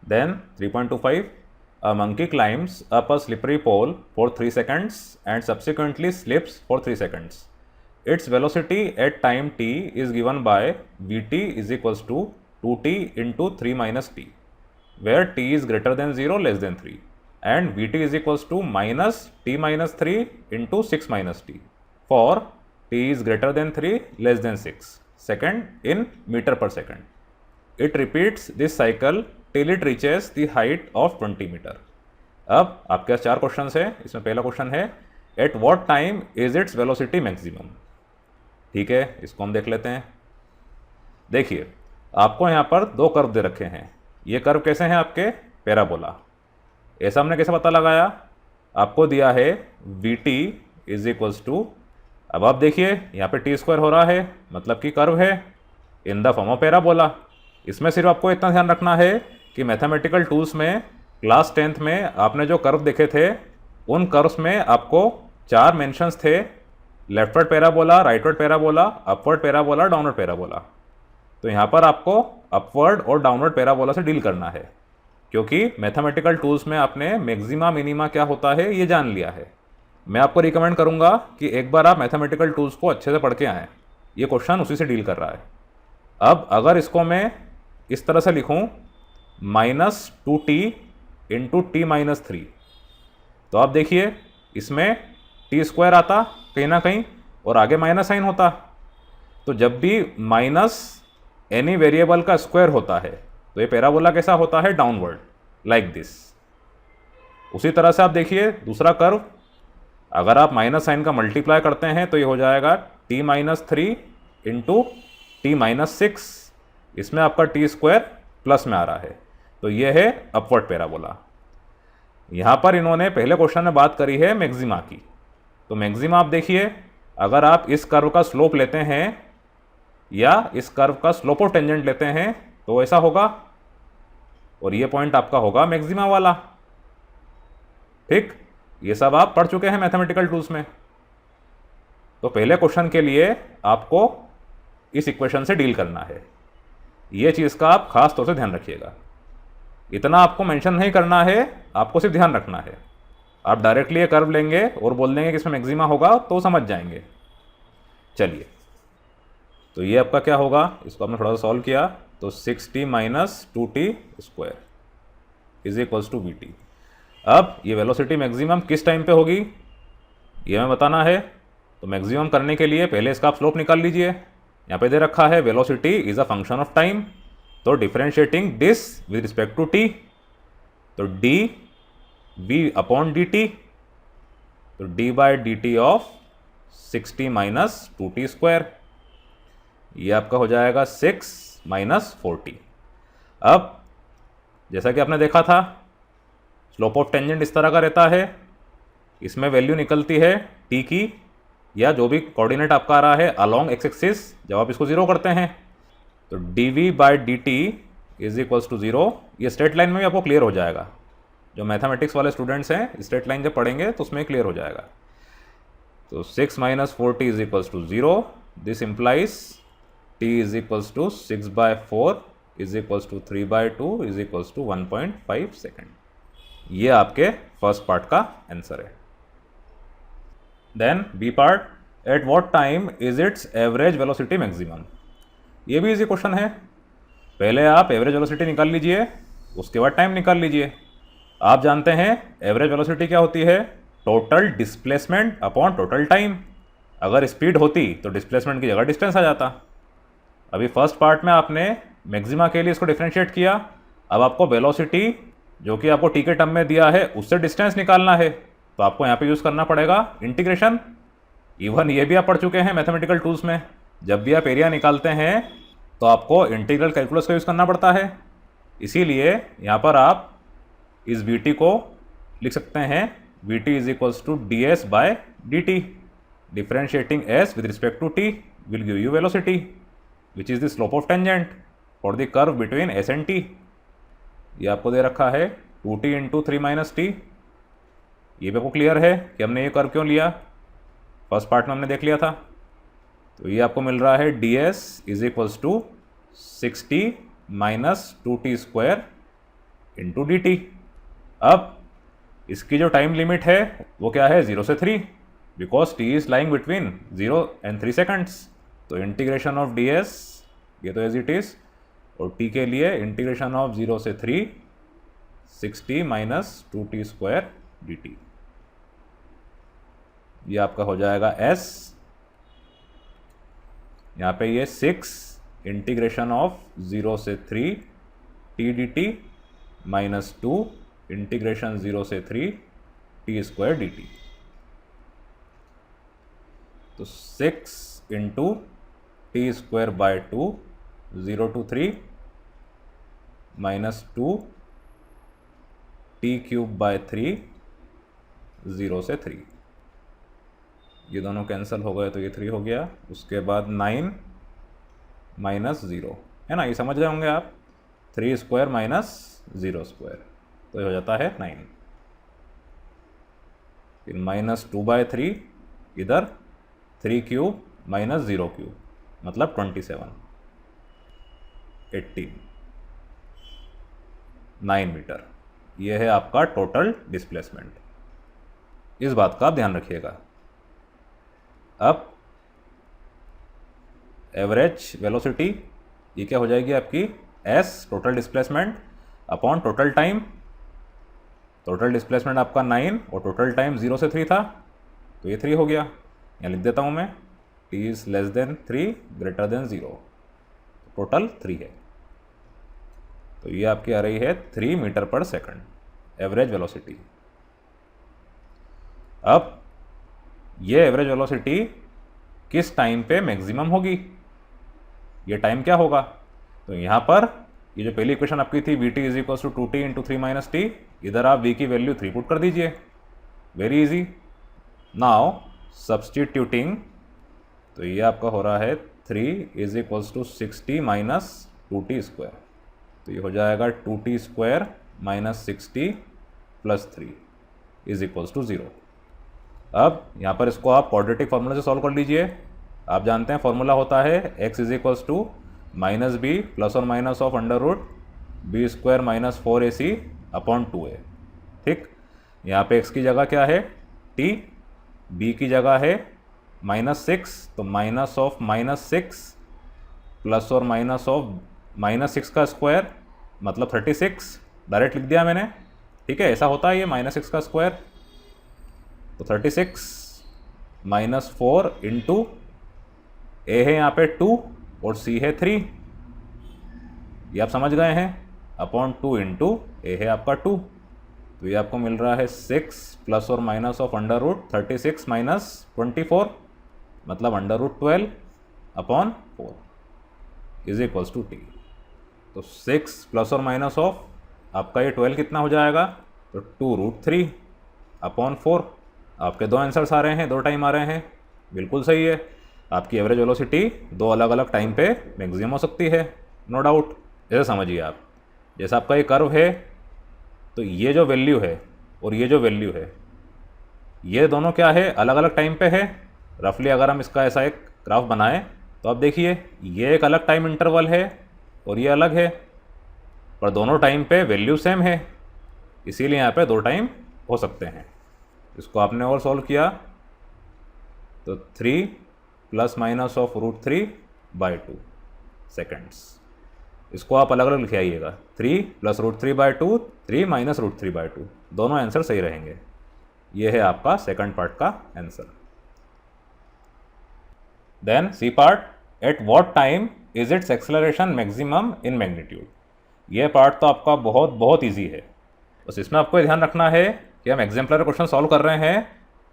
Then 3.25, a monkey climbs up a slippery pole for 3 seconds and subsequently slips for 3 seconds. Its velocity at time t is given by vt is equals to 2t into 3 minus t, where t is greater than 0 less than 3, and vt is equals to minus t minus 3 into 6 minus t for t is greater than 3 less than 6 second in meter per second. It repeats this cycle till it reaches the height of 20 metre. अब आपके पास 4 question है. इसमें पहला question है eight what time is its velocity maximum. ठीक है, इसको हम देख लेते हैं. देखिए, आपको यहाँ पर 2 कर्व दे रखे हैं. ये कर्व कैसे हैं आपके? पैराबोला. ऐसा हमने कैसे पता लगाया? आपको दिया है V T is equals to, अब आप देखिए यहाँ पे टी स्क्वायर हो रहा है, मतलब कि कर्व है in the form of parabola. इसमें सिर्फ आपको इतना ध्यान रखना है कि मैथमेटिकल टूल्स में क्लास 10th में आपने जो कर्व देखे थे उन कर्व्स में आपको 4 मेंशंस थे: leftward parabola, rightward parabola, upward parabola, downward parabola. तो यहाँ पर आपको अपवर्ड और डाउनवर्ड पैराबोला से डील करना है, क्योंकि मैथमेटिकल टूल्स में आपने मैक्सिमा मिनिमा क्या होता है ये जान लिया है. मैं आपको रिकमेंड करूँगा कि एक बार आप मैथमेटिकल टूल्स को अच्छे से पढ़ के आएँ. ये क्वेश्चन उसी से डील कर रहा है. अब अगर इसको मैं इस तरह से लिखूं -2t इंटू टी माइनस 3, तो आप देखिए इसमें टी स्क्वायर आता कहीं ना कहीं और आगे माइनस साइन होता. तो जब भी माइनस एनी वेरिएबल का स्क्वायर होता है तो ये पैराबोला कैसा होता है? Downward, like this. उसी तरह से आप देखिए दूसरा कर्व, अगर आप माइनस साइन का मल्टीप्लाई करते हैं तो ये हो जाएगा t minus 3 into T minus 6. इसमें आपका टी स्क्वायर प्लस में आ रहा है, तो ये है अपवर्ड पैराबोला. यहाँ पर इन्होंने पहले क्वेश्चन में बात करी है मैक्सिमा की. तो मैक्सिमा आप देखिए, अगर आप इस कर्व का स्लोप लेते हैं या इस कर्व का स्लोप ऑफ टेंजेंट लेते हैं तो ऐसा होगा, और ये पॉइंट आपका होगा मैक्सिमा वाला. ठीक, ये सब आप पढ़ चुके हैं मैथमेटिकल टूल्स में. तो पहले क्वेश्चन के लिए आपको इस इक्वेशन से डील करना है. ये चीज़ का आप खास तौर से ध्यान रखिएगा. इतना आपको मेंशन नहीं करना है, आपको सिर्फ ध्यान रखना है. आप डायरेक्टली ये कर्व लेंगे और बोल देंगे कि इसमें मैक्सिमा होगा तो समझ जाएंगे. चलिए, तो ये आपका क्या होगा? इसको आपने थोड़ा सा सॉल्व किया तो 6t minus 2t square is equals to V T. अब ये वेलोसिटी मैक्सिमम किस टाइम पे होगी ये हमें बताना है. तो मैक्सिमम करने के लिए पहले इसका आप स्लोप निकाल लीजिए. यहाँ पे दे रखा है velocity is a function of time, तो differentiating this with respect to T, तो D V upon D T, तो D by D T of 6t minus 2t square, ये आपका हो जाएगा 6 माइनस 4t. अब जैसा कि आपने देखा था स्लोप ऑफ टेंजेंट इस तरह का रहता है. इसमें वैल्यू निकलती है t की, या जो भी कोऑर्डिनेट आपका आ रहा है अलोंग एक्स एक्सिस, जब आप इसको 0 करते हैं तो D V by D T is equals to 0. ये स्ट्रेट लाइन में भी आपको क्लियर हो जाएगा. जो मैथमेटिक्स वाले स्टूडेंट्स हैं स्ट्रेट लाइन जब पढ़ेंगे तो उसमें क्लियर हो जाएगा. तो 6 minus 4t is equals to 0. This implies t is equals to 6 by 4 is equals to 3 by 2 is equals to 1.5 second. ये आपके फर्स्ट पार्ट का आंसर है. Then B part, at what time is its average velocity maximum. ये भी easy question है. पहले आप average velocity निकाल लीजिए, उसके बाद टाइम निकाल लीजिए. आप जानते हैं एवरेज वेलोसिटी क्या होती है? Total displacement upon total time. अगर स्पीड होती तो डिस्प्लेसमेंट की जगह डिस्टेंस आ जाता. अभी फर्स्ट पार्ट में आपने मैक्सिमा के लिए इसको डिफ्रेंशिएट किया. अब आपको वेलोसिटी जो कि आपको टी के टर्म में दिया है उससे डिस्टेंस निकालना है, तो आपको यहाँ पे यूज़ करना पड़ेगा इंटीग्रेशन. इवन ये भी आप पढ़ चुके हैं मैथमेटिकल टूल्स में. जब भी आप एरिया निकालते हैं तो आपको इंटीग्रल कैलकुलस का यूज़ करना पड़ता है. इसीलिए यहाँ पर आप इस वी टी को लिख सकते हैं V T is equals to D S by D T. Differentiating S with respect to T will give you velocity which is the slope of tangent for the curve between S and T. ये आपको दे रखा है 2t into 3 minus T. ये भी आपको clear है कि हमने ये कर्व क्यों लिया, फर्स्ट पार्ट में हमने देख लिया था. तो ये आपको मिल रहा है D S is equals to 6t minus 2t square into D T. अब इसकी जो टाइम लिमिट है वो क्या है, 0 से 3, because T is lying between 0 and 3 seconds. तो इंटीग्रेशन ऑफ डी एस, ये तो एज इट इज, और टी के लिए इंटीग्रेशन ऑफ 0 से 3, 60 minus 2t square D T. ये आपका हो जाएगा s, यहाँ पे ये 6 इंटीग्रेशन ऑफ 0 से 3 T D T minus 2 integration 0 से 3 टी स्क्वायर डी टी। तो 6 into T square by 2, 0 to 3 minus 2 T cube by 3, 0 से 3। ये दोनों कैंसिल हो गए तो ये 3 हो गया। उसके बाद 9 माइनस 0, है ना, ये समझ रहे होंगे आप, 3 स्क्वायर माइनस 0 स्क्वायर, तो ये हो जाता है 9। फिर माइनस 2 बाय 3, इधर 3 क्यूब माइनस 0 क्यूब, मतलब 27, 18, 9 मीटर। ये है आपका टोटल डिस्प्लेसमेंट। इस बात का आप ध्यान रखिएगा। अब एवरेज वेलोसिटी, ये क्या हो जाएगी आपकी, s total displacement upon total time. Total displacement आपका 9 और टोटल टाइम 0 से 3 था, तो ये 3 हो गया। यहाँ लिख देता हूँ मैं, t is less than 3 greater than 0, total 3 है। तो ये आपकी आ रही है 3 मीटर पर सेकंड एवरेज वेलोसिटी। अब ये एवरेज वेलोसिटी किस टाइम पे मैक्सिमम होगी, ये टाइम क्या होगा, तो यहाँ पर ये जो पहली इक्वेशन आपकी थी V T is equal to 2t into 3 minus T, इधर आप v की वैल्यू 3 पुट कर दीजिए, वेरी इजी। नाउ सब्सटीट्यूटिंग, तो ये आपका हो रहा है 3 is equals to 60 minus 2t square, तो ये हो जाएगा 2t square minus 60 plus 3 is equals to 0। अब यहाँ पर इसको आप क्वाड्रेटिक फार्मूला से सॉल्व कर लीजिए। आप जानते हैं फार्मूला होता है x is equals to minus B plus और minus of under root B square minus 4ac upon 2a। ठीक, यहाँ पे x की जगह क्या है t, b की जगह है -6, तो माइनस ऑफ -6 प्लस और माइनस ऑफ -6 का स्क्वायर मतलब 36, डायरेक्ट लिख दिया मैंने। ठीक है, ऐसा होता है ये -6 का स्क्वायर, तो 36 माइनस 4 इंटू ए है यहाँ पे 2 और सी है 3, ये आप समझ गए हैं, अपॉन 2 इंटू ए है आपका 2, तो ये आपको मिल रहा है 6 प्लस और minus of under root 36 minus 24 मतलब under root 12 upon 4 is equals to T. तो 6 प्लस और माइनस ऑफ आपका ये 12 कितना हो जाएगा, तो 2√3 अपॉन 4। आपके दो आंसर्स आ रहे हैं, दो टाइम आ रहे हैं, बिल्कुल सही है। आपकी एवरेज वेलोसिटी दो अलग अलग टाइम पे मैक्सिमम हो सकती है, नो डाउट। जैसे समझिए आप, जैसा आपका ये कर्व है, तो ये जो वैल्यू है और ये जो वैल्यू है, ये दोनों क्या है, अलग अलग टाइम पे है। रफली अगर हम इसका ऐसा एक ग्राफ बनाएं तो आप देखिए, ये एक अलग टाइम इंटरवल है और ये अलग है, पर दोनों टाइम पे वैल्यू सेम है, इसीलिए यहाँ पे दो टाइम हो सकते हैं। इसको आपने और सॉल्व किया तो 3 plus minus of √3 by 2 seconds. इसको आप अलग अलग लिखे आइएगा, 3 प्लस √3 बाई 2, 3 माइनस √3 बाई 2, दोनों आंसर सही रहेंगे। ये है आपका सेकंड पार्ट का answer. Then C part, at what time is its acceleration maximum in magnitude. ये पार्ट तो आपका बहुत बहुत ईजी है, बस इसमें आपको ध्यान रखना है कि हम एग्जाम्पलर क्वेश्चन सॉल्व कर रहे हैं,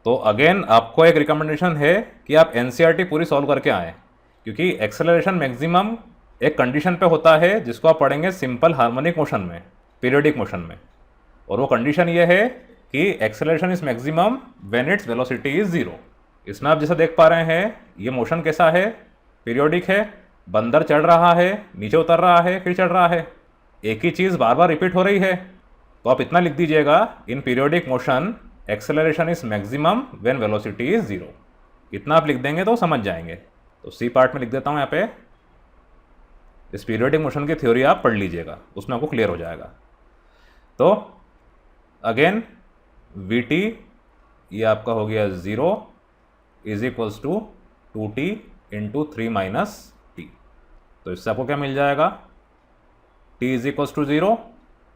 तो अगेन आपको एक रिकमेंडेशन है कि आप एनसीईआरटी पूरी सॉल्व करके आएँ, क्योंकि एक्सेलरेशन मैक्सिमम एक कंडीशन पे होता है जिसको आप पढ़ेंगे सिंपल हार्मोनिक मोशन में, पीरियोडिक मोशन में, और वो कंडीशन ये है कि acceleration is maximum when its velocity is 0। इसमें आप जैसा देख पा रहे हैं, ये मोशन कैसा है, पीरियोडिक है, बंदर चढ़ रहा है, नीचे उतर रहा है, फिर चढ़ रहा है, एक ही चीज़ बार बार रिपीट हो रही है। तो आप इतना लिख दीजिएगा, in periodic motion acceleration is maximum when velocity is 0। इतना आप लिख देंगे तो समझ जाएंगे। तो सी पार्ट में लिख देता हूँ यहाँ पे, इस पीरियोडिक मोशन की थ्योरी आप पढ़ लीजिएगा, उसमें आपको क्लियर हो जाएगा। तो अगेन वी टी ये आपका हो गया 0 is equals to 2t into 3 minus T. तो इससे आपको क्या मिल जाएगा, t इज इक्वल्स टू 0,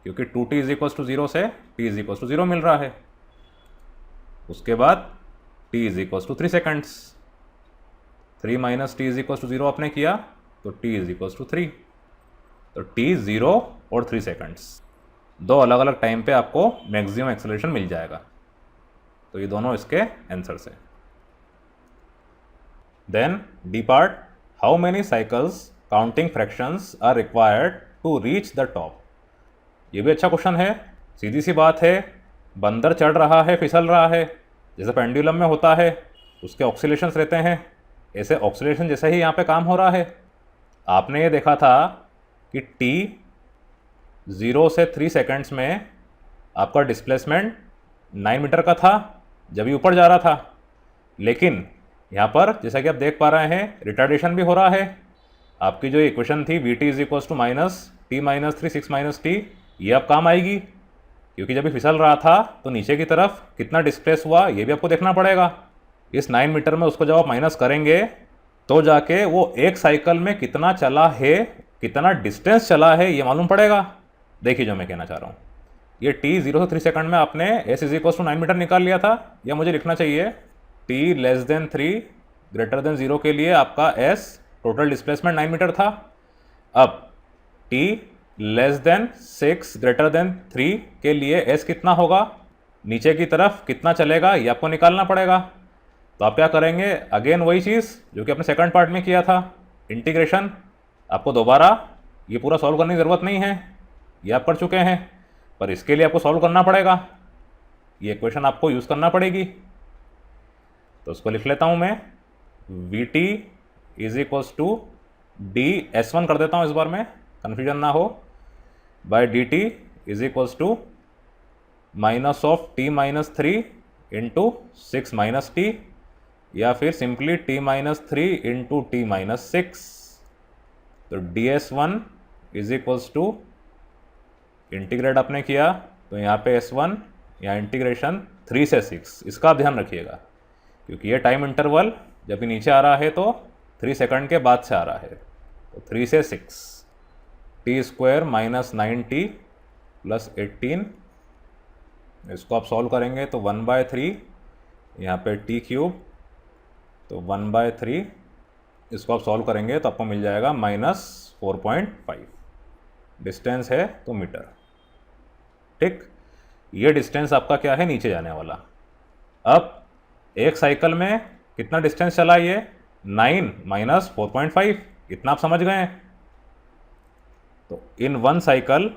क्योंकि 2t इज इक्वल्स टू 0 से t इज इक्वल्स टू 0 मिल रहा है। उसके बाद t is equals to 3 seconds, 3 minus T is equals to 0 आपने किया तो t इज इक्वल्स टू 3। तो t 0 और 3 सेकेंड्स, दो अलग अलग टाइम पे आपको मैक्सिमम एक्सेलरेशन मिल जाएगा। तो ये दोनों इसके आंसर्स हैं। Then D part, how many cycles counting fractions are required to reach the top. ये भी अच्छा क्वेश्चन है। सीधी सी बात है, बंदर चढ़ रहा है, फिसल रहा है, जैसे पेंडुलम में होता है, उसके ऑक्सीलेशंस रहते हैं, ऐसे ऑक्सीलेशन जैसे ही यहाँ पे काम हो रहा है। आपने ये देखा था कि t 0 से 3 सेकेंड्स में आपका डिस्प्लेसमेंट 9 मीटर का था जब ये ऊपर जा रहा था, लेकिन यहाँ पर जैसा कि आप देख पा रहे हैं रिटार्डेशन भी हो रहा है। आपकी जो इक्वेशन थी V T is equals to minus T minus 3 6 minus T, ये अब काम आएगी, क्योंकि जब ये फिसल रहा था तो नीचे की तरफ कितना डिस्प्लेस हुआ ये भी आपको देखना पड़ेगा। इस 9 मीटर में उसको जब आप माइनस करेंगे तो जाके वो एक साइकिल में कितना चला है, कितना डिस्टेंस चला है, ये मालूम पड़ेगा। देखिए जो मैं कहना चाह रहा हूँ, ये t 0 से 3 सेकंड में आपने s is equals to 9 metre निकाल लिया था, या मुझे लिखना चाहिए t less than 3 greater than 0 के लिए आपका s टोटल डिस्प्लेसमेंट 9 मीटर था। अब t less then 6 greater than 3 के लिए s कितना होगा, नीचे की तरफ कितना चलेगा, ये आपको निकालना पड़ेगा। तो आप क्या करेंगे, अगेन वही चीज़ जो कि आपने सेकंड पार्ट में किया था, इंटीग्रेशन। आपको दोबारा ये पूरा सॉल्व करने की ज़रूरत नहीं है, ये आप कर चुके हैं, पर इसके लिए आपको सॉल्व करना पड़ेगा, ये इक्वेशन आपको यूज़ करना पड़ेगी। तो उसको लिख लेता हूँ मैं, V T is equals to D S1 कर देता हूँ इस बार में, कन्फ्यूजन ना हो, by D T is equals to minus of T minus 3 into 6 minus T, या फिर simply t minus 3 into T minus 6। तो ds1 is equals to, integrate आपने किया तो यहाँ पे s1, यहाँ इंटीग्रेशन 3 से 6, इसका आप ध्यान रखिएगा, क्योंकि ये टाइम इंटरवल जब भी नीचे आ रहा है तो 3 सेकंड के बाद से आ रहा है। तो 3 से 6, T square minus 9t plus 18, इसको आप सॉल्व करेंगे तो 1/3, यहाँ पे t क्यूब, तो 1/3, इसको आप सॉल्व करेंगे तो आपको मिल जाएगा -4.5। डिस्टेंस है तो मीटर, ठीक। ये डिस्टेंस आपका क्या है, नीचे जाने वाला। अब एक साइकिल में कितना डिस्टेंस चला, ये 9 माइनस 4.5, इतना आप समझ गए हैं। तो in one cycle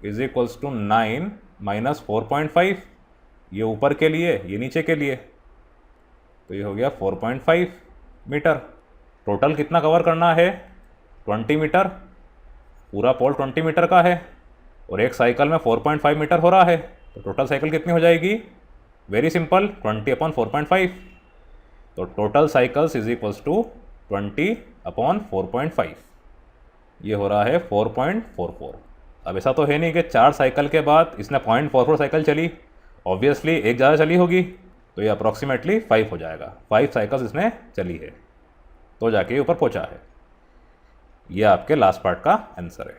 is equals to 9 minus 4.5, ये ऊपर के लिए, ये नीचे के लिए, तो ये हो गया 4.5 मीटर। टोटल कितना कवर करना है, 20 मीटर, पूरा पोल 20 मीटर का है, और एक साइकिल में 4.5 मीटर हो रहा है, तो टोटल साइकिल कितनी हो जाएगी, वेरी सिंपल, 20/4.5। तो total cycles is equals to 20/4.5, ये हो रहा है 4.44। अब ऐसा तो है नहीं कि 4 साइकिल के बाद इसने 0.44 साइकिल चली, ऑब्वियसली एक ज़्यादा चली होगी, तो ये अप्रॉक्सीमेटली 5 हो जाएगा। 5 साइकिल्स इसने चली है तो जाके ऊपर पहुंचा है। ये आपके लास्ट पार्ट का आंसर है।